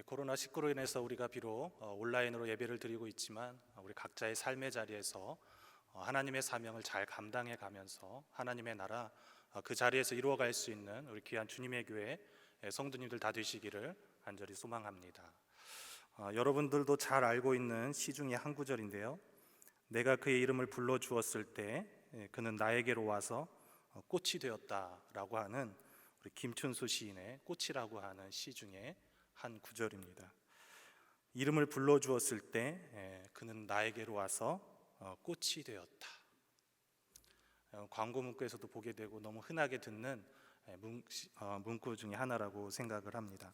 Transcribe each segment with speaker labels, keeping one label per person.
Speaker 1: 코로나19로 인해서 우리가 비록 온라인으로 예배를 드리고 있지만 우리 각자의 삶의 자리에서 하나님의 사명을 잘 감당해 가면서 하나님의 나라 그 자리에서 이루어갈 수 있는 우리 귀한 주님의 교회 성도님들 다 되시기를 간절히 소망합니다. 여러분들도 잘 알고 있는 시 중에 한 구절인데요, 내가 그의 이름을 불러주었을 때 그는 나에게로 와서 꽃이 되었다라고 하는 우리 김춘수 시인의 꽃이라고 하는 시 중에 한 구절입니다. 이름을 불러주었을 때 그는 나에게로 와서 꽃이 되었다. 광고 문구에서도 보게 되고 너무 흔하게 듣는 문구 중에 하나라고 생각을 합니다.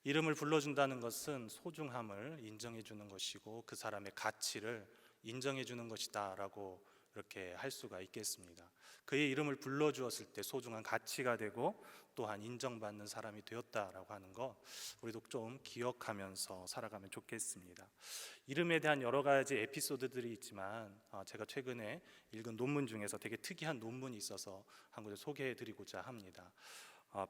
Speaker 1: 이름을 불러준다는 것은 소중함을 인정해 주는 것이고 그 사람의 가치를 인정해 주는 것이다 라고 이렇게 할 수가 있겠습니다. 그의 이름을 불러주었을 때 소중한 가치가 되고 또한 인정받는 사람이 되었다라고 하는 거 우리도 좀 기억하면서 살아가면 좋겠습니다. 이름에 대한 여러 가지 에피소드들이 있지만 제가 최근에 읽은 논문 중에서 되게 특이한 논문이 있어서 한 군데 소개해 드리고자 합니다.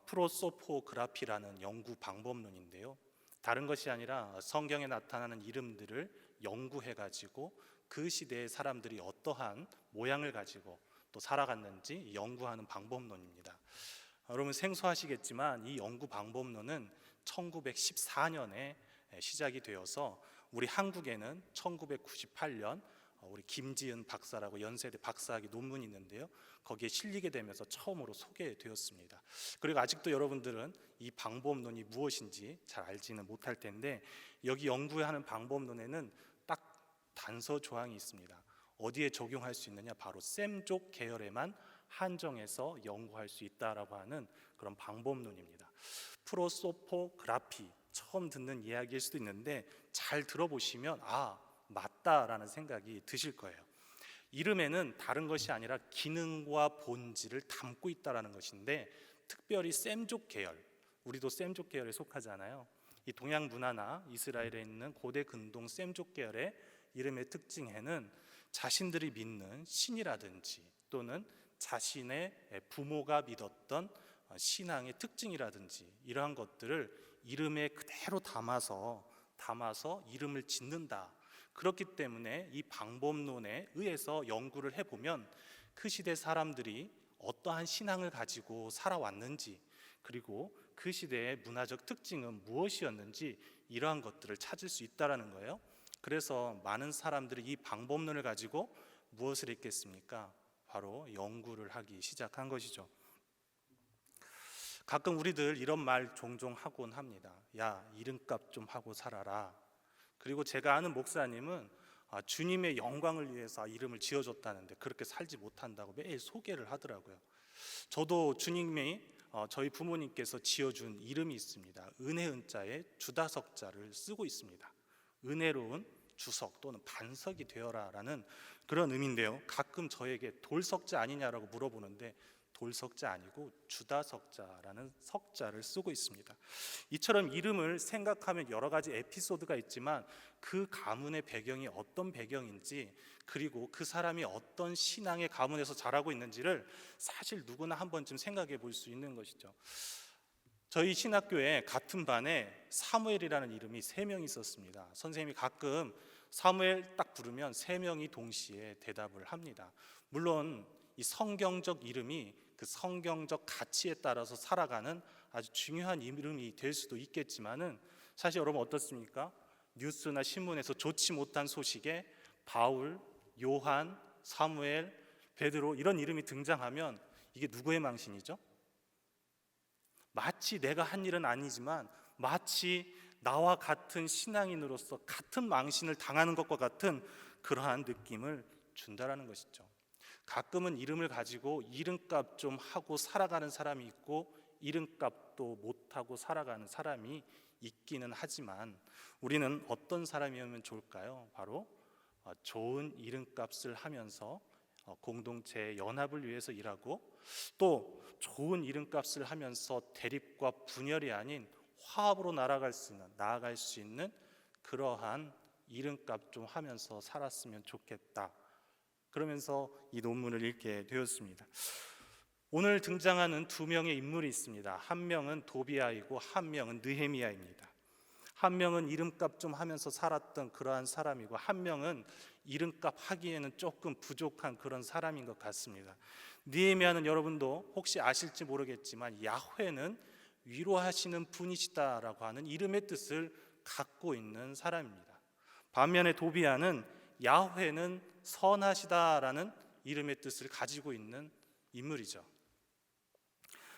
Speaker 1: 프로소포그라피라는 연구 방법론인데요, 다른 것이 아니라 성경에 나타나는 이름들을 연구해 가지고 그 시대의 사람들이 어떠한 모양을 가지고 또 살아갔는지 연구하는 방법론입니다. 여러분 생소하시겠지만 이 연구 방법론은 1914년에 시작이 되어서 우리 한국에는 1998년 우리 김지은 박사라고 연세대 박사학위 논문이 있는데요, 거기에 실리게 되면서 처음으로 소개되었습니다. 그리고 아직도 여러분들은 이 방법론이 무엇인지 잘 알지는 못할 텐데, 여기 연구하는 방법론에는 딱 단서 조항이 있습니다. 어디에 적용할 수 있느냐, 바로 셈족 계열에만 한정해서 연구할 수 있다라고 하는 그런 방법론입니다. 프로소포그라피, 처음 듣는 이야기일 수도 있는데 잘 들어보시면 맞다라는 생각이 드실 거예요. 이름에는 다른 것이 아니라 기능과 본질을 담고 있다라는 것인데, 특별히 셈족 계열, 우리도 셈족 계열에 속하잖아요. 이 동양 문화나 이스라엘에 있는 고대 근동 셈족 계열의 이름의 특징에는 자신들이 믿는 신이라든지 또는 자신의 부모가 믿었던 신앙의 특징이라든지 이러한 것들을 이름에 그대로 담아서 이름을 짓는다. 그렇기 때문에 이 방법론에 의해서 연구를 해보면 그 시대 사람들이 어떠한 신앙을 가지고 살아왔는지, 그리고 그 시대의 문화적 특징은 무엇이었는지 이러한 것들을 찾을 수 있다는 거예요. 그래서 많은 사람들이 이 방법론을 가지고 무엇을 했겠습니까? 바로 연구를 하기 시작한 것이죠. 가끔 우리들 이런 말 종종 하곤 합니다. 야, 이름값 좀 하고 살아라. 그리고 제가 아는 목사님은 주님의 영광을 위해서 이름을 지어줬다는데 그렇게 살지 못한다고 매일 소개를 하더라고요. 저도 주님이 저희 부모님께서 지어준 이름이 있습니다. 은혜 은자에 주다석자를 쓰고 있습니다. 은혜로운 주석 또는 반석이 되어라 라는 그런 의미인데요, 가끔 저에게 돌석자 아니냐라고 물어보는데 돌석자 아니고 주다석자라는 석자를 쓰고 있습니다. 이처럼 이름을 생각하면 여러 가지 에피소드가 있지만 그 가문의 배경이 어떤 배경인지, 그리고 그 사람이 어떤 신앙의 가문에서 자라고 있는지를 사실 누구나 한 번쯤 생각해 볼 수 있는 것이죠. 저희 신학교에 같은 반에 사무엘이라는 이름이 3명이 있었습니다. 선생님이 가끔 사무엘 딱 부르면 3명이 동시에 대답을 합니다. 물론 이 성경적 이름이 그 성경적 가치에 따라서 살아가는 아주 중요한 이름이 될 수도 있겠지만은, 사실 여러분 어떻습니까? 뉴스나 신문에서 좋지 못한 소식에 바울, 요한, 사무엘, 베드로 이런 이름이 등장하면 이게 누구의 망신이죠? 마치 내가 한 일은 아니지만 마치 나와 같은 신앙인으로서 같은 망신을 당하는 것과 같은 그러한 느낌을 준다라는 것이죠. 가끔은 이름을 가지고 이름값 좀 하고 살아가는 사람이 있고 이름값도 못하고 살아가는 사람이 있기는 하지만, 우리는 어떤 사람이면 좋을까요? 바로 좋은 이름값을 하면서 공동체의 연합을 위해서 일하고, 또 좋은 이름값을 하면서 대립과 분열이 아닌 화합으로 나아갈 수 있는 그러한 이름값 좀 하면서 살았으면 좋겠다. 그러면서 이 논문을 읽게 되었습니다. 오늘 등장하는 2명의 인물이 있습니다. 한 명은 도비아이고 한 명은 느헤미야입니다. 한 명은 이름값 좀 하면서 살았던 그러한 사람이고, 한 명은 이름값 하기에는 조금 부족한 그런 사람인 것 같습니다. 느헤미야는 여러분도 혹시 아실지 모르겠지만 야훼는 위로하시는 분이시다라고 하는 이름의 뜻을 갖고 있는 사람입니다. 반면에 도비야는 야훼는 선하시다라는 이름의 뜻을 가지고 있는 인물이죠.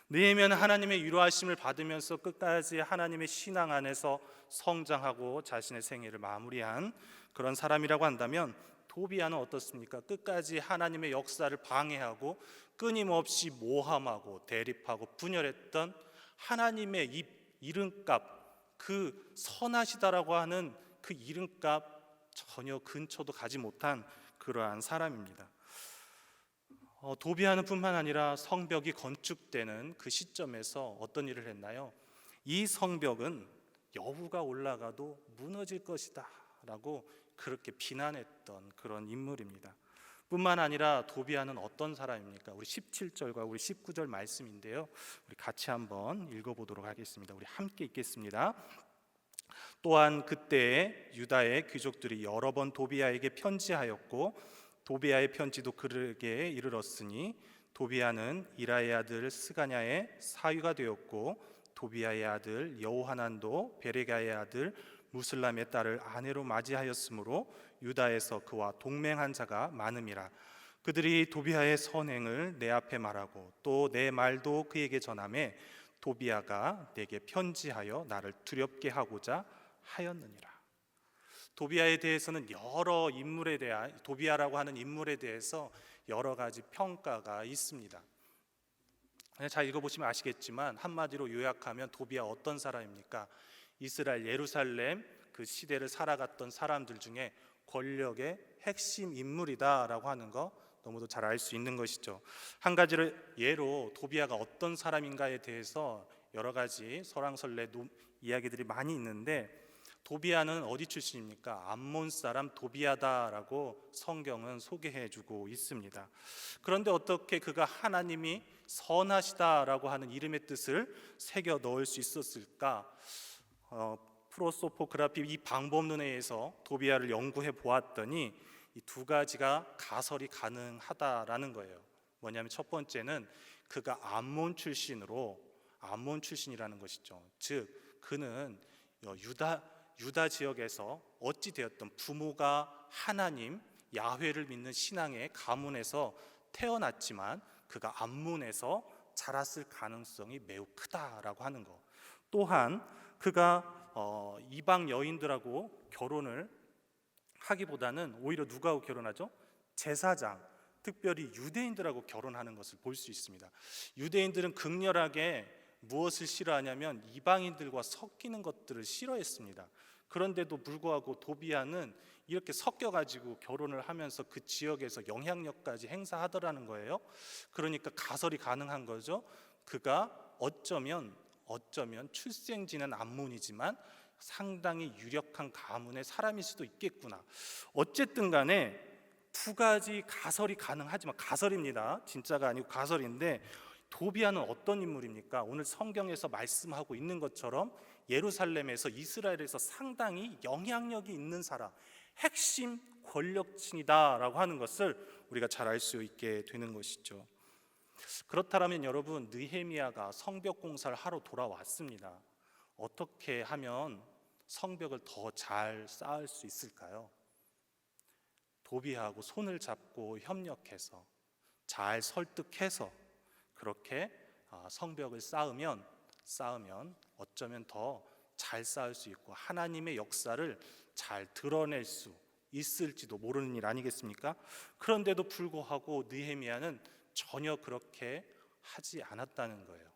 Speaker 1: 느헤미야는 하나님의 위로하심을 받으면서 끝까지 하나님의 신앙 안에서 성장하고 자신의 생애를 마무리한 그런 사람이라고 한다면, 도비야는 어떻습니까? 끝까지 하나님의 역사를 방해하고 끊임없이 모함하고 대립하고 분열했던 하나님의 이 이름값, 그 선하시다라고 하는 그 이름값 전혀 근처도 가지 못한 그러한 사람입니다. 도비야는 뿐만 아니라 성벽이 건축되는 그 시점에서 어떤 일을 했나요? 이 성벽은 여우가 올라가도 무너질 것이다 라고 그렇게 비난했던 그런 인물입니다. 뿐만 아니라 도비야는 어떤 사람입니까? 우리 17절과 우리 19절 말씀인데요, 우리 같이 한번 읽어보도록 하겠습니다. 우리 함께 읽겠습니다. 또한 그때에 유다의 귀족들이 여러 번 도비야에게 편지하였고 도비야의 편지도 그에게 이르렀으니 도비야는 이라의 아들 스가냐의 사위가 되었고 도비야의 아들 여호하난도 베레가의 아들 무슬람의 딸을 아내로 맞이하였으므로 유다에서 그와 동맹한 자가 많음이라. 그들이 도비야의 선행을 내 앞에 말하고 또 내 말도 그에게 전하매 도비야가 내게 편지하여 나를 두렵게 하고자 하였느니라. 도비야에 대해서는 여러 인물에 대한, 도비야라고 하는 인물에 대해서 여러 가지 평가가 있습니다. 잘 읽어보시면 아시겠지만 한마디로 요약하면 도비야 어떤 사람입니까? 이스라엘 예루살렘 그 시대를 살아갔던 사람들 중에 권력의 핵심 인물이다라고 하는 거 너무도 잘 알 수 있는 것이죠. 한 가지를 예로 도비야가 어떤 사람인가에 대해서 여러 가지 설왕설래 이야기들이 많이 있는데, 도비야는 어디 출신입니까? 암몬 사람 도비야다라고 성경은 소개해주고 있습니다. 그런데 어떻게 그가 하나님이 선하시다라고 하는 이름의 뜻을 새겨 넣을 수 있었을까? 프로소포그라피 이 방법론에 의해서 도비야를 연구해 보았더니 이 두 가지가 가설이 가능하다라는 거예요. 뭐냐면 첫 번째는 그가 암몬 출신이라는 것이죠. 즉 그는 유다 지역에서 어찌 되었던 부모가 하나님 야훼를 믿는 신앙의 가문에서 태어났지만 그가 암몬에서 자랐을 가능성이 매우 크다라고 하는 것. 또한 그가 이방 여인들하고 결혼을 하기보다는 오히려 누구하고 결혼하죠? 제사장, 특별히 유대인들하고 결혼하는 것을 볼 수 있습니다. 유대인들은 극렬하게 무엇을 싫어하냐면 이방인들과 섞이는 것들을 싫어했습니다. 그런데도 불구하고 도비야는 이렇게 섞여가지고 결혼을 하면서 그 지역에서 영향력까지 행사하더라는 거예요. 그러니까 가설이 가능한 거죠. 그가 어쩌면 출생지는 암몬이지만 상당히 유력한 가문의 사람일 수도 있겠구나. 어쨌든 간에 두 가지 가설이 가능하지만, 가설입니다. 진짜가 아니고 가설인데, 도비야는 어떤 인물입니까? 오늘 성경에서 말씀하고 있는 것처럼 예루살렘에서, 이스라엘에서 상당히 영향력이 있는 사람, 핵심 권력층이다라고 하는 것을 우리가 잘 알 수 있게 되는 것이죠. 그렇다면 여러분, 느헤미야가 성벽 공사를 하러 돌아왔습니다. 어떻게 하면 성벽을 더 잘 쌓을 수 있을까요? 도비야하고 손을 잡고 협력해서 잘 설득해서 그렇게 성벽을 쌓으면 어쩌면 더 잘 쌓을 수 있고 하나님의 역사를 잘 드러낼 수 있을지도 모르는 일 아니겠습니까? 그런데도 불구하고 느헤미야는 전혀 그렇게 하지 않았다는 거예요.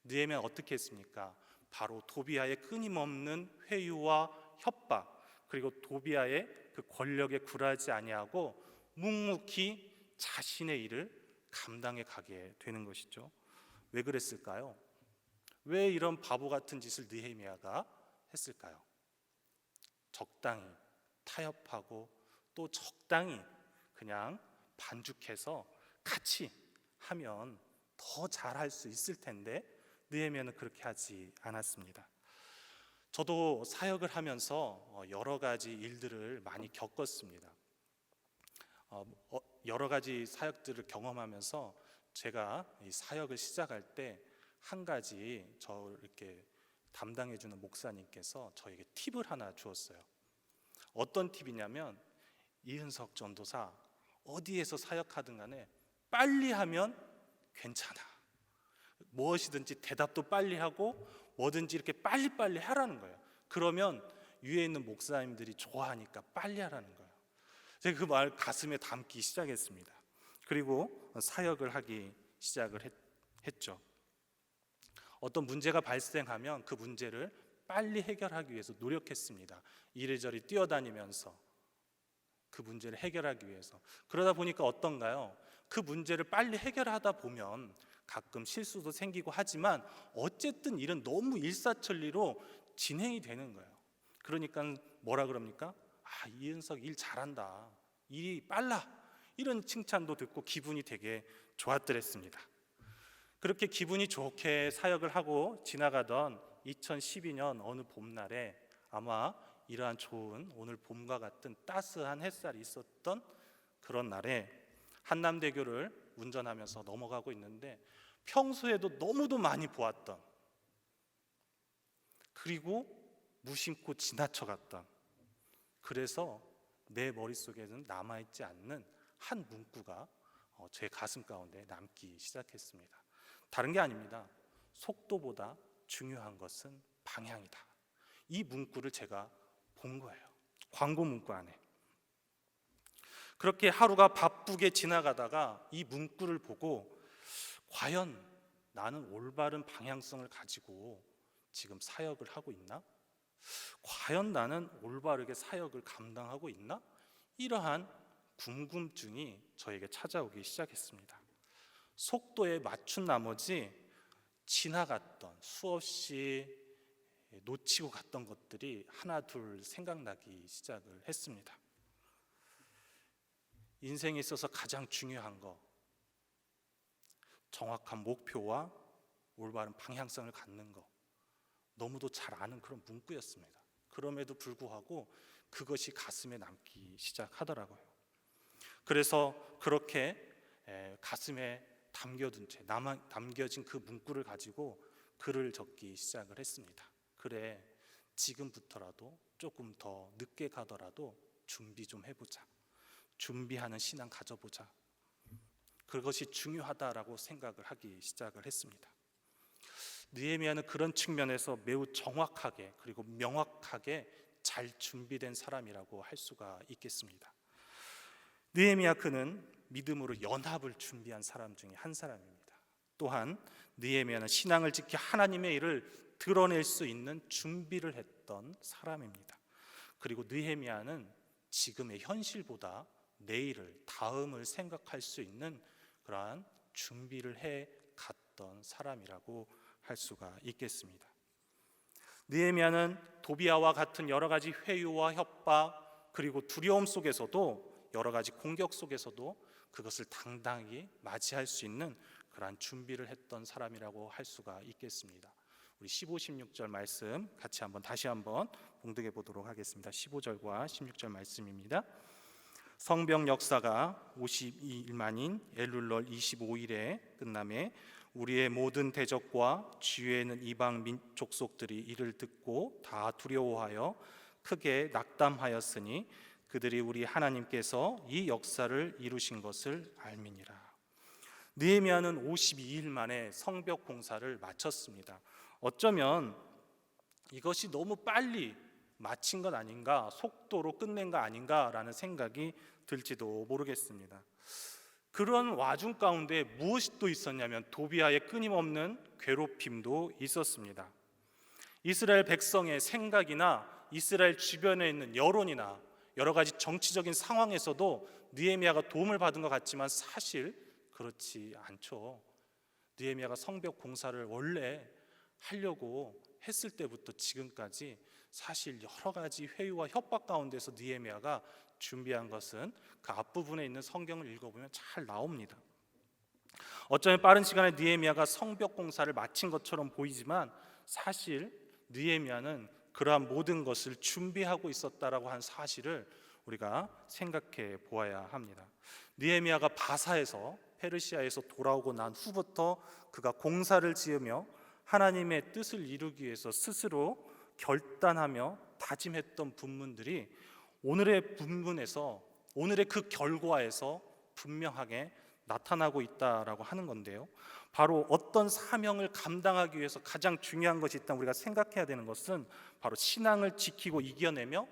Speaker 1: 느헤미야는 어떻게 했습니까? 바로 도비야의 끊임없는 회유와 협박, 그리고 도비야의 그 권력에 굴하지 아니하고 묵묵히 자신의 일을 감당해 가게 되는 것이죠. 왜 그랬을까요? 왜 이런 바보 같은 짓을 느헤미야가 했을까요? 적당히 타협하고 또 적당히 그냥 반죽해서 같이 하면 더 잘할 수 있을 텐데 느헤미야는 그렇게 하지 않았습니다. 저도 사역을 하면서 여러 가지 일들을 많이 겪었습니다. 여러 가지 사역들을 경험하면서 제가 이 사역을 시작할 때 한 가지 저 이렇게 담당해주는 목사님께서 저에게 팁을 하나 주었어요. 어떤 팁이냐면, 이은석 전도사, 어디에서 사역하든 간에 빨리 하면 괜찮아. 무엇이든지 대답도 빨리 하고 뭐든지 이렇게 빨리빨리 하라는 거예요. 그러면 위에 있는 목사님들이 좋아하니까 빨리 하라는 거예요. 제가 그 말 가슴에 담기 시작했습니다. 그리고 사역을 하기 시작을 했죠. 어떤 문제가 발생하면 그 문제를 빨리 해결하기 위해서 노력했습니다. 이리저리 뛰어다니면서 그 문제를 해결하기 위해서. 그러다 보니까 어떤가요? 그 문제를 빨리 해결하다 보면 가끔 실수도 생기고 하지만 어쨌든 일은 너무 일사천리로 진행이 되는 거예요. 그러니까 뭐라 그럽니까? 이은석 일 잘한다, 일이 빨라, 이런 칭찬도 듣고 기분이 되게 좋았더랬습니다. 그렇게 기분이 좋게 사역을 하고 지나가던 2012년 어느 봄날에, 아마 이러한 좋은 오늘 봄과 같은 따스한 햇살이 있었던 그런 날에 한남대교를 운전하면서 넘어가고 있는데, 평소에도 너무도 많이 보았던, 그리고 무심코 지나쳐갔던, 그래서 내 머릿속에는 남아있지 않는 한 문구가 제 가슴 가운데 남기 시작했습니다. 다른 게 아닙니다. 속도보다 중요한 것은 방향이다. 이 문구를 제가 본 거예요. 광고 문구 안에. 그렇게 하루가 바쁘게 지나가다가 이 문구를 보고, 과연 나는 올바른 방향성을 가지고 지금 사역을 하고 있나? 과연 나는 올바르게 사역을 감당하고 있나? 이러한 궁금증이 저에게 찾아오기 시작했습니다. 속도에 맞춘 나머지 지나갔던, 수없이 놓치고 갔던 것들이 하나 둘 생각나기 시작을 했습니다. 인생에 있어서 가장 중요한 거, 정확한 목표와 올바른 방향성을 갖는 거, 너무도 잘 아는 그런 문구였습니다. 그럼에도 불구하고 그것이 가슴에 남기 시작하더라고요. 그래서 그렇게 가슴에 담겨진 그 문구를 가지고 글을 적기 시작을 했습니다. 그래, 지금부터라도 조금 더 늦게 가더라도 준비 좀 해보자. 준비하는 신앙 가져보자. 그것이 중요하다라고 생각을 하기 시작을 했습니다. 느헤미야는 그런 측면에서 매우 정확하게 그리고 명확하게 잘 준비된 사람이라고 할 수가 있겠습니다. 느헤미야, 그는 믿음으로 연합을 준비한 사람 중에 한 사람입니다. 또한 느헤미야는 신앙을 지켜 하나님의 일을 드러낼 수 있는 준비를 했던 사람입니다. 그리고 느헤미야는 지금의 현실보다 내일을, 다음을 생각할 수 있는 그러한 준비를 해 갔던 사람이라고 할 수가 있겠습니다. 느헤미야는 도비아와 같은 여러 가지 회유와 협박, 그리고 두려움 속에서도, 여러 가지 공격 속에서도 그것을 당당히 맞이할 수 있는 그러한 준비를 했던 사람이라고 할 수가 있겠습니다. 우리 15, 16절 말씀 같이 다시 한번 봉독해 보도록 하겠습니다. 15절과 16절 말씀입니다. 성병 역사가 52일 만인 엘룰월 25일에 끝남에 우리의 모든 대적과 주위에 있는 이방 족속들이 이를 듣고 다 두려워하여 크게 낙담하였으니 그들이 우리 하나님께서 이 역사를 이루신 것을 알미니라. 느헤미야는 52일 만에 성벽 공사를 마쳤습니다. 어쩌면 이것이 너무 빨리 마친 것 아닌가, 속도로 끝낸 거 아닌가라는 생각이 들지도 모르겠습니다. 그런 와중 가운데 무엇이 또 있었냐면, 도비아의 끊임없는 괴롭힘도 있었습니다. 이스라엘 백성의 생각이나 이스라엘 주변에 있는 여론이나 여러 가지 정치적인 상황에서도 느헤미야가 도움을 받은 것 같지만 사실 그렇지 않죠. 느헤미야가 성벽 공사를 원래 하려고 했을 때부터 지금까지 사실 여러 가지 회유와 협박 가운데서 느헤미야가 준비한 것은 그 앞부분에 있는 성경을 읽어보면 잘 나옵니다. 어쩌면 빠른 시간에 느헤미야가 성벽 공사를 마친 것처럼 보이지만 사실 느헤미야는 그러한 모든 것을 준비하고 있었다라고 하는 사실을 우리가 생각해 보아야 합니다. 느헤미야가 바사에서 페르시아에서 돌아오고 난 후부터 그가 공사를 지으며 하나님의 뜻을 이루기 위해서 스스로 결단하며 다짐했던 분문들이 오늘의 본문에서, 오늘의 그 결과에서 분명하게 나타나고 있다라고 하는 건데요. 바로 어떤 사명을 감당하기 위해서 가장 중요한 것이 있다면 우리가 생각해야 되는 것은 바로 신앙을 지키고 이겨내며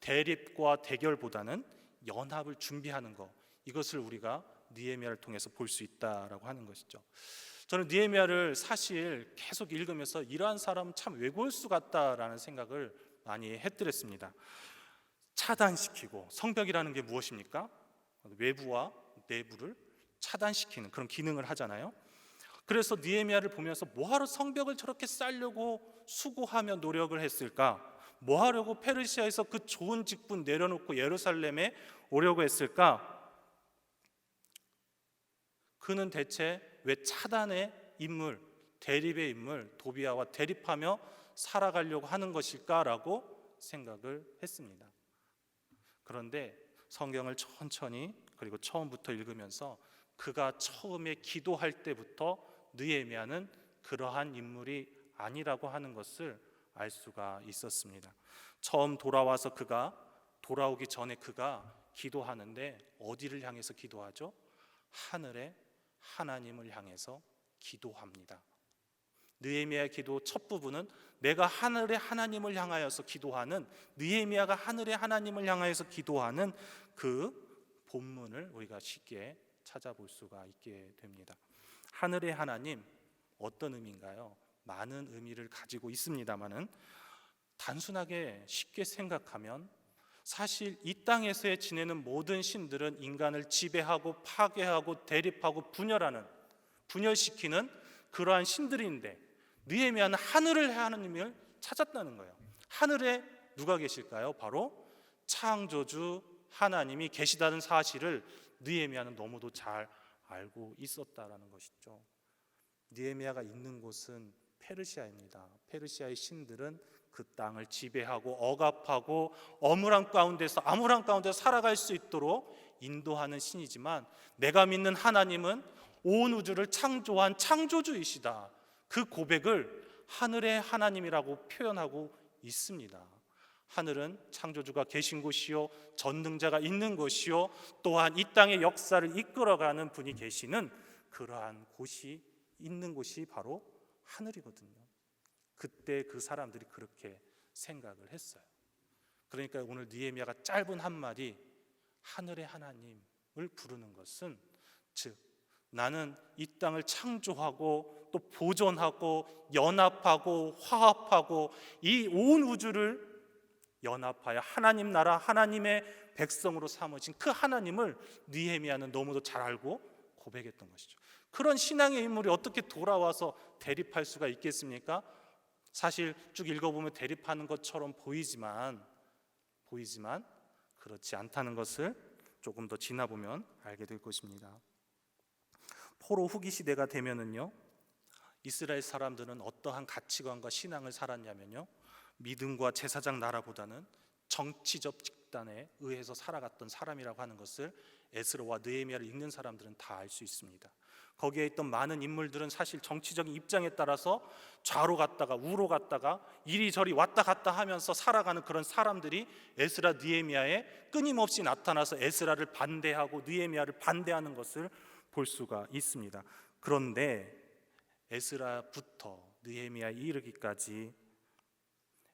Speaker 1: 대립과 대결보다는 연합을 준비하는 것, 이것을 우리가 느헤미야를 통해서 볼 수 있다라고 하는 것이죠. 저는 느헤미야를 사실 계속 읽으면서 이러한 사람은 참 외골수 같다라는 생각을 많이 했더랬습니다. 차단시키고, 성벽이라는 게 무엇입니까? 외부와 내부를 차단시키는 그런 기능을 하잖아요. 그래서 느헤미야를 보면서 뭐하러 성벽을 저렇게 쌓으려고 수고하며 노력을 했을까? 뭐하려고 페르시아에서 그 좋은 직분 내려놓고 예루살렘에 오려고 했을까? 그는 대체 왜 차단의 인물, 대립의 인물 도비야와 대립하며 살아가려고 하는 것일까라고 생각을 했습니다. 그런데 성경을 천천히 그리고 처음부터 읽으면서 그가 처음에 기도할 때부터 느헤미야는 그러한 인물이 아니라고 하는 것을 알 수가 있었습니다. 처음 돌아와서 그가 돌아오기 전에 그가 기도하는데 어디를 향해서 기도하죠? 하늘의 하나님을 향해서 기도합니다. 느헤미야의 기도 첫 부분은 내가 하늘의 하나님을 향하여서 기도하는, 느헤미야가 하늘의 하나님을 향하여서 기도하는 그 본문을 우리가 쉽게 찾아볼 수가 있게 됩니다. 하늘의 하나님, 어떤 의미인가요? 많은 의미를 가지고 있습니다만은 단순하게 쉽게 생각하면 사실 이 땅에서 지내는 모든 신들은 인간을 지배하고 파괴하고 대립하고 분열시키는 그러한 신들인데 느헤미야는 하늘을 하나님을 찾았다는 거예요. 하늘에 누가 계실까요? 바로 창조주 하나님이 계시다는 사실을 느헤미야는 너무도 잘 알고 있었다라는 것이죠. 느헤미야가 있는 곳은 페르시아입니다. 페르시아의 신들은 그 땅을 지배하고 억압하고 암울한 가운데서 살아갈 수 있도록 인도하는 신이지만 내가 믿는 하나님은 온 우주를 창조한 창조주이시다. 그 고백을 하늘의 하나님이라고 표현하고 있습니다. 하늘은 창조주가 계신 곳이요, 전능자가 있는 곳이요, 또한 이 땅의 역사를 이끌어가는 분이 계시는 그러한 곳이 있는 곳이 바로 하늘이거든요. 그때 그 사람들이 그렇게 생각을 했어요. 그러니까 오늘 느헤미야가 짧은 한마디 하늘의 하나님을 부르는 것은, 즉 나는 이 땅을 창조하고 또 보존하고 연합하고 화합하고 이 온 우주를 연합하여 하나님 나라, 하나님의 백성으로 삼으신 그 하나님을 느헤미야는 너무도 잘 알고 고백했던 것이죠. 그런 신앙의 인물이 어떻게 돌아와서 대립할 수가 있겠습니까? 사실 쭉 읽어보면 대립하는 것처럼 보이지만 그렇지 않다는 것을 조금 더 지나보면 알게 될 것입니다. 포로 후기 시대가 되면은요, 이스라엘 사람들은 어떠한 가치관과 신앙을 살았냐면요, 믿음과 제사장 나라보다는 정치적 집단에 의해서 살아갔던 사람이라고 하는 것을 에스라와 느헤미야를 읽는 사람들은 다 알 수 있습니다. 거기에 있던 많은 인물들은 사실 정치적인 입장에 따라서 좌로 갔다가 우로 갔다가 이리저리 왔다 갔다 하면서 살아가는 그런 사람들이 에스라 느헤미야에 끊임없이 나타나서 에스라를 반대하고 느헤미야를 반대하는 것을 볼 수가 있습니다. 그런데 에스라부터 느헤미야에 이르기까지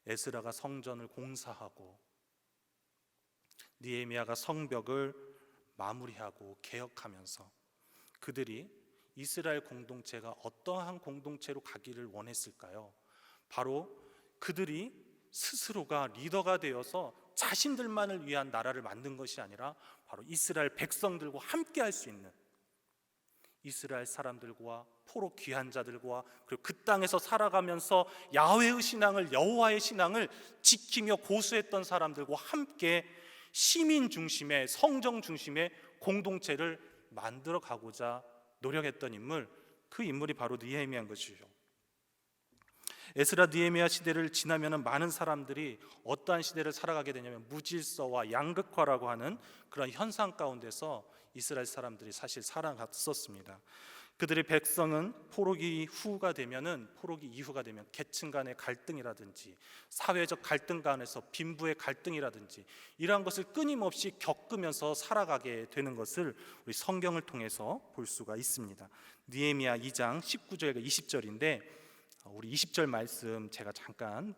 Speaker 1: 에스라가 성전을 공사하고 느헤미야가 성벽을 마무리하고 개혁하면서 그들이 이스라엘 공동체가 어떠한 공동체로 가기를 원했을까요? 바로 그들이 스스로가 리더가 되어서 자신들만을 위한 나라를 만든 것이 아니라 바로 이스라엘 백성들과 함께 할 수 있는, 이스라엘 사람들과 포로 귀한 자들과 그리고 그 땅에서 살아가면서 야훼의 신앙을, 여호와의 신앙을 지키며 고수했던 사람들과 함께 시민 중심의, 성정 중심의 공동체를 만들어 가고자 노력했던 인물, 그 인물이 바로 느헤미야인 것이죠. 에스라 느헤미야 시대를 지나면 많은 사람들이 어떠한 시대를 살아가게 되냐면 무질서와 양극화라고 하는 그런 현상 가운데서 이스라엘 사람들이 사실 살아갔었습니다. 그들의 백성은 포로기 이후가 되면 계층 간의 갈등이라든지 사회적 갈등 간에서 빈부의 갈등이라든지 이러한 것을 끊임없이 겪으면서 살아가게 되는 것을 우리 성경을 통해서 볼 수가 있습니다. 느헤미야 2장 19절과 20절인데 우리 20절 말씀 제가 잠깐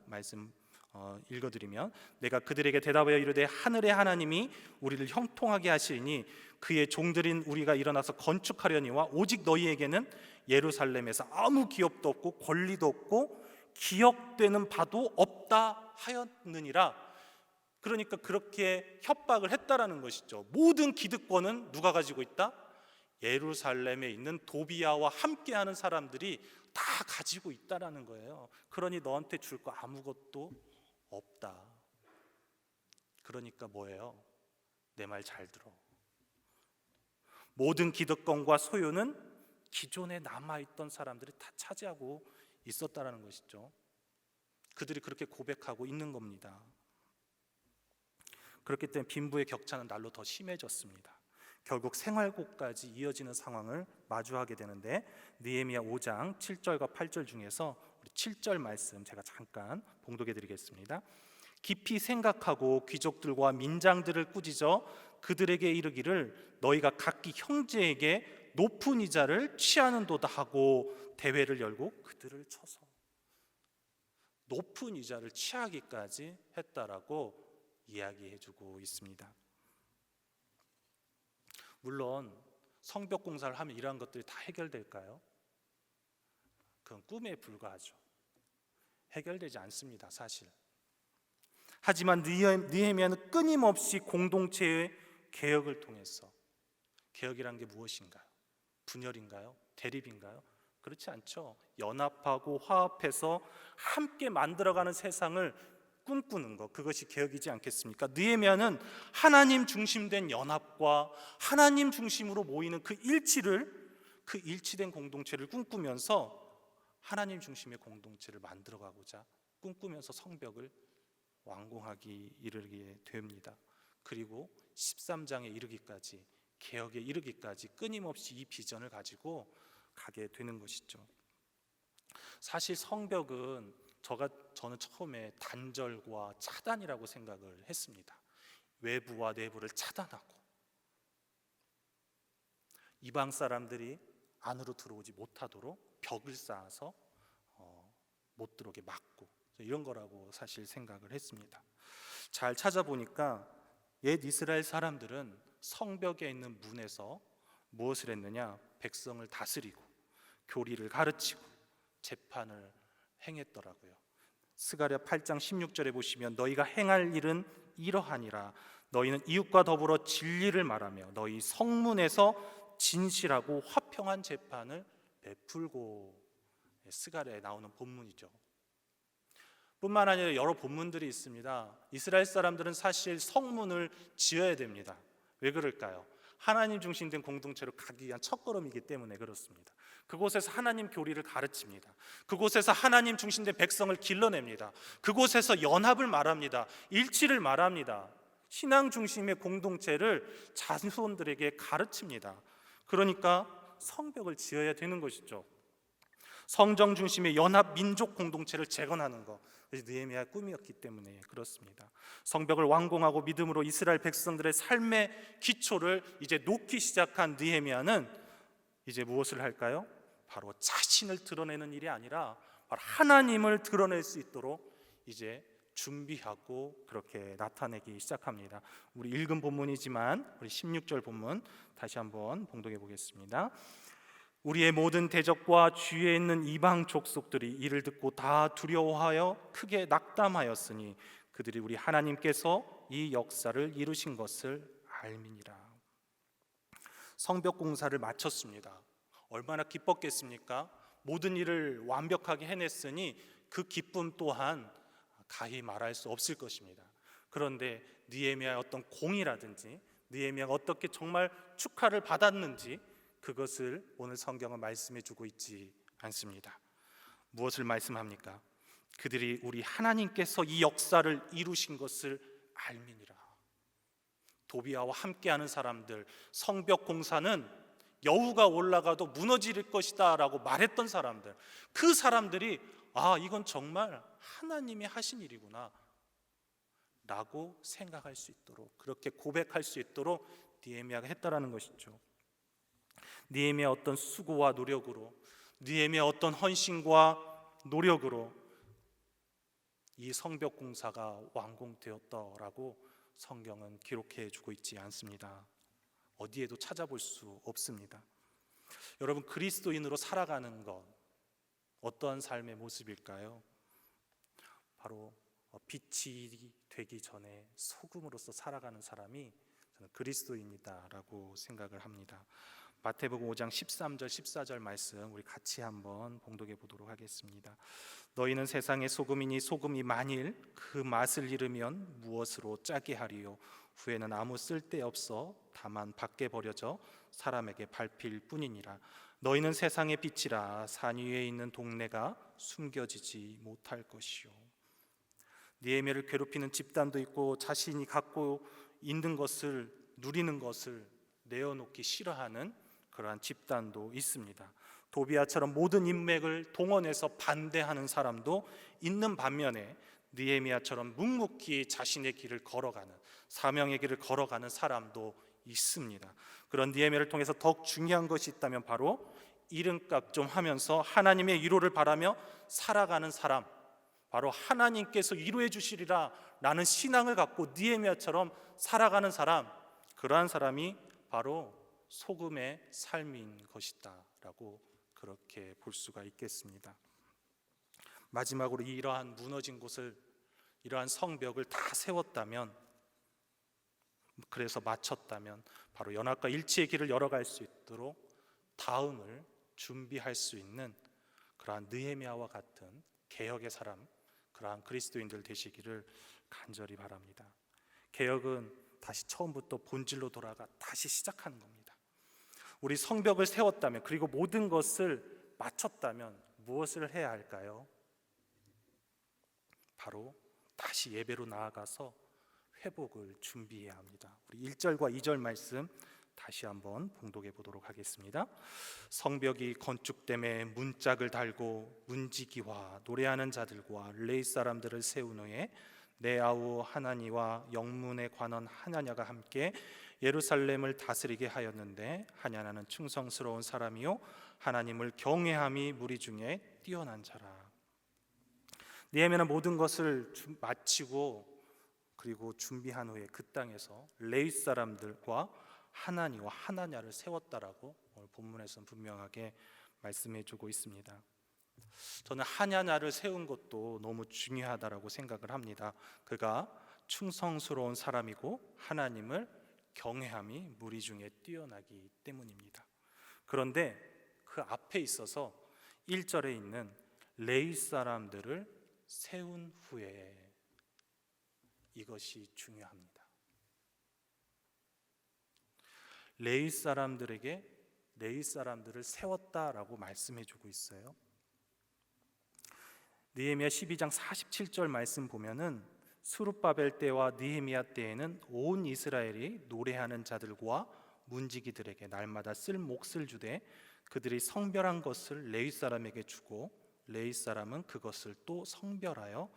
Speaker 1: 읽어드리면, 내가 그들에게 대답하여 이르되 하늘의 하나님이 우리를 형통하게 하시니 그의 종들인 우리가 일어나서 건축하려니와 오직 너희에게는 예루살렘에서 아무 기업도 없고 권리도 없고 기억되는 바도 없다 하였느니라. 그러니까 그렇게 협박을 했다라는 것이죠. 모든 기득권은 누가 가지고 있다? 예루살렘에 있는 도비야와 함께하는 사람들이 다 가지고 있다라는 거예요. 그러니 너한테 줄 거 아무것도 없다. 그러니까 뭐예요? 내 말 잘 들어. 모든 기득권과 소유는 기존에 남아있던 사람들이 다 차지하고 있었다라는 것이죠. 그들이 그렇게 고백하고 있는 겁니다. 그렇기 때문에 빈부의 격차는 날로 더 심해졌습니다. 결국 생활고까지 이어지는 상황을 마주하게 되는데, 느헤미야 5장 7절과 8절 중에서 우리 7절 말씀 제가 잠깐 봉독해 드리겠습니다. 깊이 생각하고 귀족들과 민장들을 꾸짖어 그들에게 이르기를 너희가 각기 형제에게 높은 이자를 취하는도다 하고 대회를 열고 그들을 쳐서 높은 이자를 취하기까지 했다라고 이야기해주고 있습니다. 물론 성벽 공사를 하면 이러한 것들이 다 해결될까요? 그건 꿈에 불과하죠. 해결되지 않습니다, 사실. 하지만 느헤미야는 끊임없이 공동체의 개혁을 통해서, 개혁이란 게 무엇인가요? 분열인가요? 대립인가요? 그렇지 않죠. 연합하고 화합해서 함께 만들어가는 세상을 꿈꾸는 것, 그것이 개혁이지 않겠습니까? 느헤미야는 하나님 중심된 연합과 하나님 중심으로 모이는 그 일치된 공동체를 꿈꾸면서 하나님 중심의 공동체를 만들어가고자 꿈꾸면서 성벽을 완공하기 이르게 됩니다. 그리고 13장에 이르기까지, 개혁에 이르기까지 끊임없이 이 비전을 가지고 가게 되는 것이죠. 사실 성벽은 저는 처음에 단절과 차단이라고 생각을 했습니다. 외부와 내부를 차단하고 이방 사람들이 안으로 들어오지 못하도록 벽을 쌓아서 못 들어오게 막고, 이런 거라고 사실 생각을 했습니다. 잘 찾아보니까 옛 이스라엘 사람들은 성벽에 있는 문에서 무엇을 했느냐? 백성을 다스리고 교리를 가르치고 재판을 행했더라고요. 스가랴 8장 16절에 보시면 너희가 행할 일은 이러하니라. 너희는 이웃과 더불어 진리를 말하며 너희 성문에서 진실하고 화평한 재판을 베풀고. 스가랴에 나오는 본문이죠. 뿐만 아니라 여러 본문들이 있습니다. 이스라엘 사람들은 사실 성문을 지어야 됩니다. 왜 그럴까요? 하나님 중심된 공동체로 가기 위한 첫걸음이기 때문에 그렇습니다. 그곳에서 하나님 교리를 가르칩니다. 그곳에서 하나님 중심된 백성을 길러냅니다. 그곳에서 연합을 말합니다. 일치를 말합니다. 신앙 중심의 공동체를 자손들에게 가르칩니다. 그러니까 성벽을 지어야 되는 것이죠. 성정 중심의 연합 민족 공동체를 재건하는 것, 느헤미야의 꿈이었기 때문에 그렇습니다. 성벽을 완공하고 믿음으로 이스라엘 백성들의 삶의 기초를 이제 놓기 시작한 느헤미야는 이제 무엇을 할까요? 바로 자신을 드러내는 일이 아니라 바로 하나님을 드러낼 수 있도록 이제 준비하고 그렇게 나타내기 시작합니다. 우리 읽은 본문이지만 우리 16절 본문 다시 한번 봉독해 보겠습니다. 우리의 모든 대적과 주위에 있는 이방 족속들이 이를 듣고 다 두려워하여 크게 낙담하였으니 그들이 우리 하나님께서 이 역사를 이루신 것을 알미니라. 성벽 공사를 마쳤습니다. 얼마나 기뻤겠습니까? 모든 일을 완벽하게 해냈으니 그 기쁨 또한 가히 말할 수 없을 것입니다. 그런데 느헤미야의 어떤 공이라든지 느헤미야가 어떻게 정말 축하를 받았는지 그것을 오늘 성경은 말씀해 주고 있지 않습니다. 무엇을 말씀합니까? 그들이 우리 하나님께서 이 역사를 이루신 것을 알미니라. 도비아와 함께하는 사람들, 성벽 공사는 여우가 올라가도 무너질 것이다 라고 말했던 사람들, 그 사람들이 이건 정말 하나님이 하신 일이구나 라고 생각할 수 있도록, 그렇게 고백할 수 있도록 느헤미야가 했다라는 것이죠. 느헤미야 어떤 수고와 노력으로, 느헤미야 어떤 헌신과 노력으로 이 성벽 공사가 완공되었다라고 성경은 기록해 주고 있지 않습니다. 어디에도 찾아볼 수 없습니다. 여러분, 그리스도인으로 살아가는 것, 어떠한 삶의 모습일까요? 바로 빛이 되기 전에 소금으로서 살아가는 사람이 저는 그리스도인이다라고 생각을 합니다. 마태복음 5장 13절 14절 말씀 우리 같이 한번 봉독해 보도록 하겠습니다. 너희는 세상의 소금이니 소금이 만일 그 맛을 잃으면 무엇으로 짜게 하리요? 후에는 아무 쓸데없어 다만 밖에 버려져 사람에게 밟힐 뿐이니라. 너희는 세상의 빛이라. 산 위에 있는 동네가 숨겨지지 못할 것이요. 느헤미야를 괴롭히는 집단도 있고 자신이 갖고 있는 것을, 누리는 것을 내어놓기 싫어하는 그러한 집단도 있습니다. 도비아처럼 모든 인맥을 동원해서 반대하는 사람도 있는 반면에 느헤미야처럼 묵묵히 자신의 길을 걸어가는, 사명의 길을 걸어가는 사람도 있습니다. 그런 느헤미야를 통해서 더욱 중요한 것이 있다면 바로 이름값 좀 하면서 하나님의 위로를 바라며 살아가는 사람, 바로 하나님께서 위로해 주시리라 라는 신앙을 갖고 느헤미야처럼 살아가는 사람, 그러한 사람이 바로 소금의 삶인 것이다 라고 그렇게 볼 수가 있겠습니다. 마지막으로 이러한 무너진 곳을, 이러한 성벽을 다 세웠다면, 그래서 마쳤다면 바로 연합과 일치의 길을 열어갈 수 있도록 다음을 준비할 수 있는 그러한 느헤미야와 같은 개혁의 사람, 그러한 그리스도인들 되시기를 간절히 바랍니다. 개혁은 다시 처음부터 본질로 돌아가 다시 시작하는 겁니다. 우리 성벽을 세웠다면, 그리고 모든 것을 마쳤다면 무엇을 해야 할까요? 바로 다시 예배로 나아가서 회복을 준비해야 합니다. 우리 1절과 2절 말씀 다시 한번 봉독해 보도록 하겠습니다. 성벽이 건축됨에 문짝을 달고 문지기와 노래하는 자들과 레위 사람들을 세운 후에 네아우 하나니와 영문의 관원 하나냐가 함께 예루살렘을 다스리게 하였는데, 하냐나는 충성스러운 사람이요 하나님을 경외함이 무리 중에 뛰어난 자라. 느헤미야는 모든 것을 마치고 그리고 준비한 후에 그 땅에서 레위 사람들과 하나니와 하나냐를 세웠다라고 오늘 본문에서는 분명하게 말씀해 주고 있습니다. 저는 하냐냐를 세운 것도 너무 중요하다라고 생각을 합니다. 그가 충성스러운 사람이고 하나님을 경외함이 무리 중에 뛰어나기 때문입니다. 그런데 그 앞에 있어서 1절에 있는 레위 사람들을 세운 후에, 이것이 중요합니다. 레위 사람들에게 레위 사람들을 세웠다라고 말씀해 주고 있어요. 느헤미야 12장 47절 말씀 보면은 스룹바벨 때와 느헤미야 때에는 온 이스라엘이 노래하는 자들과 문지기들에게 날마다 쓸 몫을 주되 그들이 성별한 것을 레위 사람에게 주고 레위 사람은 그것을 또 성별하여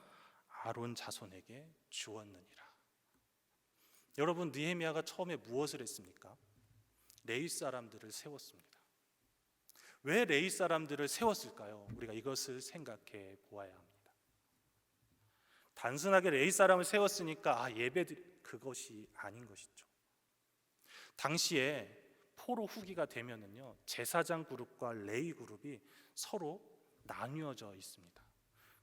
Speaker 1: 아론 자손에게 주었느니라. 여러분, 느헤미야가 처음에 무엇을 했습니까? 레위 사람들을 세웠습니다. 왜 레위 사람들을 세웠을까요? 우리가 이것을 생각해 보아야 합니다. 단순하게 레위 사람을 세웠으니까 예배드리, 그것이 아닌 것이죠. 당시에 포로 후기가 되면은요, 제사장 그룹과 레위 그룹이 서로 나뉘어져 있습니다.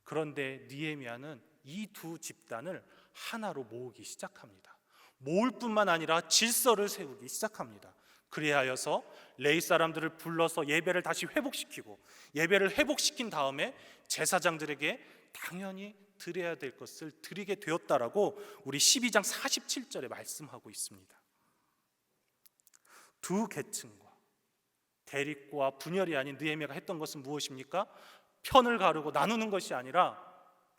Speaker 1: 그런데 느헤미야는 이 두 집단을 하나로 모으기 시작합니다. 모을 뿐만 아니라 질서를 세우기 시작합니다. 그리하여서 레위 사람들을 불러서 예배를 다시 회복시키고, 예배를 회복시킨 다음에 제사장들에게 당연히 드려야 될 것을 드리게 되었다라고 우리 12장 47절에 말씀하고 있습니다. 두 계층과 대립과 분열이 아닌 느헤미야가 했던 것은 무엇입니까? 편을 가르고 나누는 것이 아니라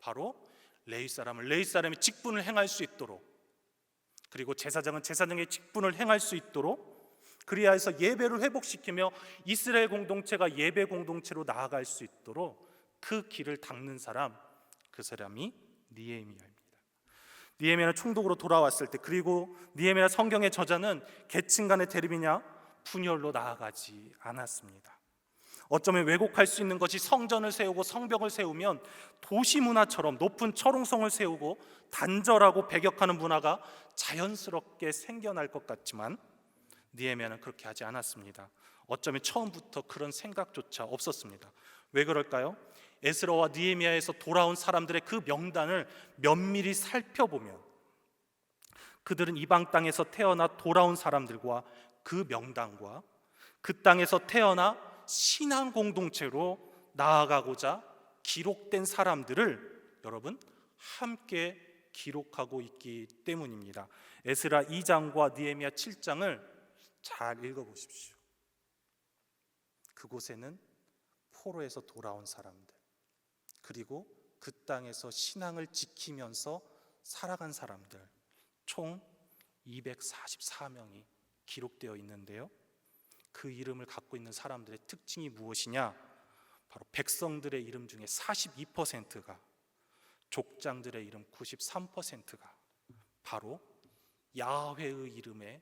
Speaker 1: 바로 레위 사람은 레위 사람의 직분을 행할 수 있도록, 그리고 제사장은 제사장의 직분을 행할 수 있도록, 그리하여서 예배를 회복시키며 이스라엘 공동체가 예배 공동체로 나아갈 수 있도록 그 길을 닦는 사람, 그 사람이 느헤미야입니다. 느헤미야는 총독으로 돌아왔을 때, 그리고 느헤미야 성경의 저자는 계층 간의 대립이냐 분열로 나아가지 않았습니다. 어쩌면 왜곡할 수 있는 것이 성전을 세우고 성벽을 세우면 도시 문화처럼 높은 철옹성을 세우고 단절하고 배격하는 문화가 자연스럽게 생겨날 것 같지만 느헤미야는 그렇게 하지 않았습니다. 어쩌면 처음부터 그런 생각조차 없었습니다. 왜 그럴까요? 에스라와 느헤미야에서 돌아온 사람들의 그 명단을 면밀히 살펴보면 그들은 이방 땅에서 태어나 돌아온 사람들과 그 명단과 그 땅에서 태어나 신앙 공동체로 나아가고자 기록된 사람들을 여러분 함께 기록하고 있기 때문입니다. 에스라 2장과 느헤미야 7장을 잘 읽어보십시오. 그곳에는 포로에서 돌아온 사람들, 그리고 그 땅에서 신앙을 지키면서 살아간 사람들 총 244명이 기록되어 있는데요, 그 이름을 갖고 있는 사람들의 특징이 무엇이냐? 바로 백성들의 이름 중에 42%가, 족장들의 이름 93%가 바로 야훼의 이름에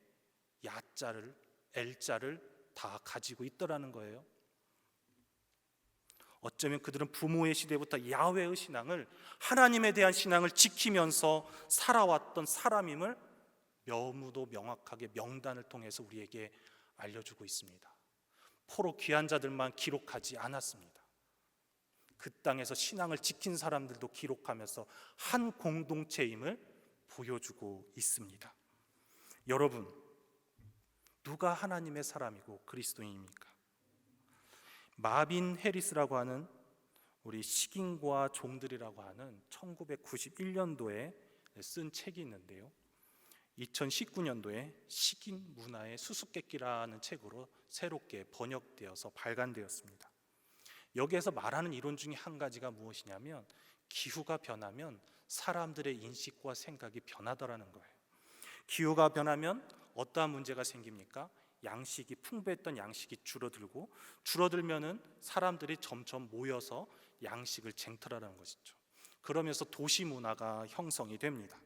Speaker 1: 야자를, 엘자를 다 가지고 있더라는 거예요. 어쩌면 그들은 부모의 시대부터 야훼의 신앙을, 하나님에 대한 신앙을 지키면서 살아왔던 사람임을 너무도 명확하게 명단을 통해서 우리에게 알려주고 있습니다. 포로 귀한 자들만 기록하지 않았습니다. 그 땅에서 신앙을 지킨 사람들도 기록하면서 한 공동체임을 보여주고 있습니다. 여러분, 누가 하나님의 사람이고 그리스도인입니까? 마빈 해리스라고 하는 우리 식인과 종들이라고 하는 1991년도에 쓴 책이 있는데요, 2019년도에 식인 문화의 수수께끼라는 책으로 새롭게 번역되어서 발간되었습니다. 여기에서 말하는 이론 중에 한 가지가 무엇이냐면 기후가 변하면 사람들의 인식과 생각이 변하더라는 거예요. 기후가 변하면 어떠한 문제가 생깁니까? 양식이, 풍부했던 양식이 줄어들면은 사람들이 점점 모여서 양식을 쟁탈하는 것이죠. 그러면서 도시 문화가 형성이 됩니다.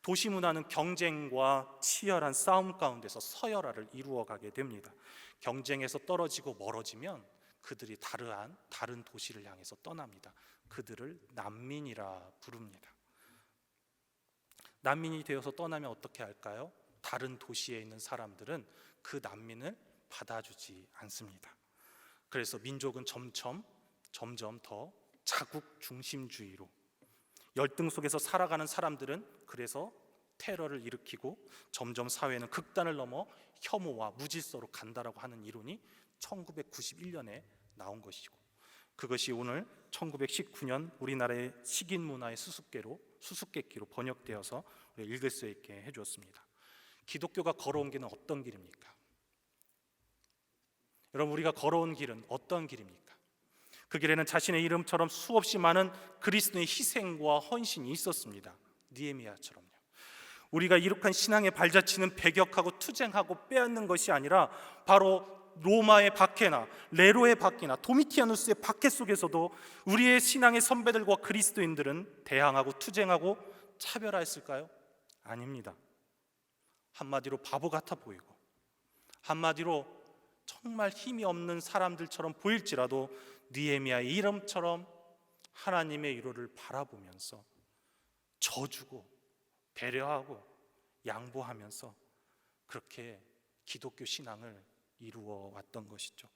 Speaker 1: 도시 문화는 경쟁과 치열한 싸움 가운데서 서열화를 이루어가게 됩니다. 경쟁에서 떨어지고 멀어지면 그들이 다른 도시를 향해서 떠납니다. 그들을 난민이라 부릅니다. 난민이 되어서 떠나면 어떻게 할까요? 다른 도시에 있는 사람들은 그 난민을 받아주지 않습니다. 그래서 민족은 점점 더 자국 중심주의로, 열등 속에서 살아가는 사람들은 그래서 테러를 일으키고 점점 사회는 극단을 넘어 혐오와 무질서로 간다라고 하는 이론이 1991년에 나온 것이고, 그것이 오늘 1919년 우리나라의 식인 문화의 수수께끼로 번역되어서 읽을 수 있게 해주었습니다. 기독교가 걸어온 길은 어떤 길입니까? 여러분, 우리가 걸어온 길은 어떤 길입니까? 그 길에는 자신의 이름처럼 수없이 많은 그리스도의 희생과 헌신이 있었습니다. 느헤미야처럼요. 우리가 이룩한 신앙의 발자취는 배격하고 투쟁하고 빼앗는 것이 아니라 바로 로마의 박해나 네로의 박해나 도미티아누스의 박해 속에서도 우리의 신앙의 선배들과 그리스도인들은 대항하고 투쟁하고 차별화했을까요? 아닙니다. 한마디로 바보 같아 보이고, 한마디로 정말 힘이 없는 사람들처럼 보일지라도 느헤미야의 이름처럼 하나님의 위로를 바라보면서 져주고 배려하고 양보하면서 그렇게 기독교 신앙을 이루어 왔던 것이죠.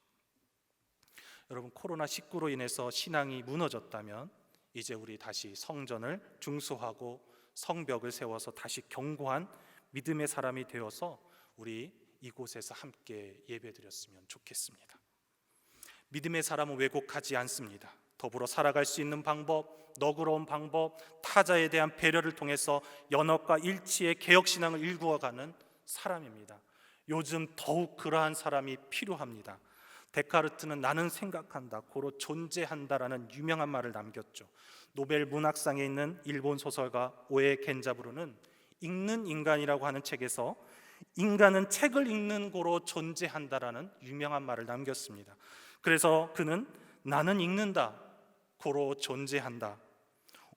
Speaker 1: 여러분, 코로나19로 인해서 신앙이 무너졌다면 이제 우리 다시 성전을 중수하고 성벽을 세워서 다시 견고한 믿음의 사람이 되어서 우리 이곳에서 함께 예배드렸으면 좋겠습니다. 믿음의 사람은 왜곡하지 않습니다. 더불어 살아갈 수 있는 방법, 너그러운 방법, 타자에 대한 배려를 통해서 연합과 일치의 개혁신앙을 일구어가는 사람입니다. 요즘 더욱 그러한 사람이 필요합니다. 데카르트는 나는 생각한다, 고로 존재한다라는 유명한 말을 남겼죠. 노벨 문학상에 있는 일본 소설가 오에 겐자부로는 읽는 인간이라고 하는 책에서 인간은 책을 읽는 고로 존재한다라는 유명한 말을 남겼습니다. 그래서 그는 나는 읽는다, 고로 존재한다.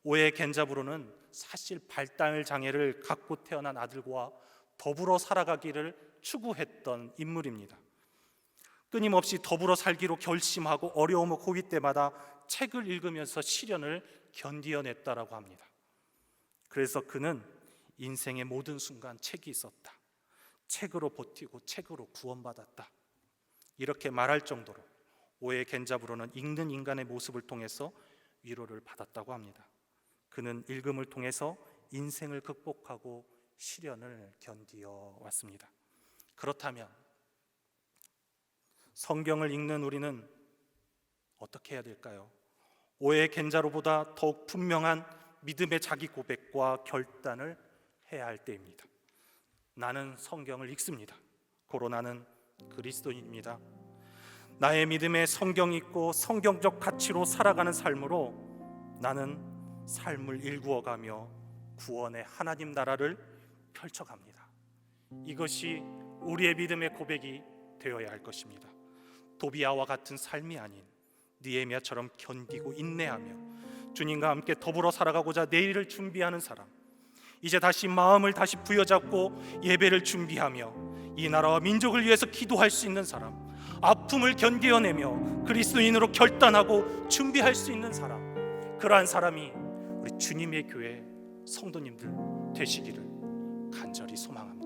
Speaker 1: 오에 겐자부로는 사실 발달 장애를 갖고 태어난 아들과 더불어 살아가기를 추구했던 인물입니다. 끊임없이 더불어 살기로 결심하고 어려움을 고비 때마다 책을 읽으면서 시련을 견디어냈다라고 합니다. 그래서 그는 인생의 모든 순간 책이 있었다, 책으로 버티고 책으로 구원받았다, 이렇게 말할 정도로 오에 겐자부로는 읽는 인간의 모습을 통해서 위로를 받았다고 합니다. 그는 읽음을 통해서 인생을 극복하고 시련을 견디어 왔습니다. 그렇다면 성경을 읽는 우리는 어떻게 해야 될까요? 오해 겐자로보다 더욱 분명한 믿음의 자기 고백과 결단을 해야 할 때입니다. 나는 성경을 읽습니다. 고로 나는 그리스도인입니다. 나의 믿음에 성경이 있고 성경적 가치로 살아가는 삶으로 나는 삶을 일구어가며 구원의 하나님 나라를 펼쳐갑니다. 이것이 우리의 믿음의 고백이 되어야 할 것입니다. 도비아와 같은 삶이 아닌 느헤미야처럼 견디고 인내하며 주님과 함께 더불어 살아가고자 내일을 준비하는 사람, 이제 다시 마음을 다시 부여잡고 예배를 준비하며 이 나라와 민족을 위해서 기도할 수 있는 사람, 아픔을 견디어내며 그리스도인으로 결단하고 준비할 수 있는 사람, 그러한 사람이 우리 주님의 교회 성도님들 되시기를 간절히 소망합니다.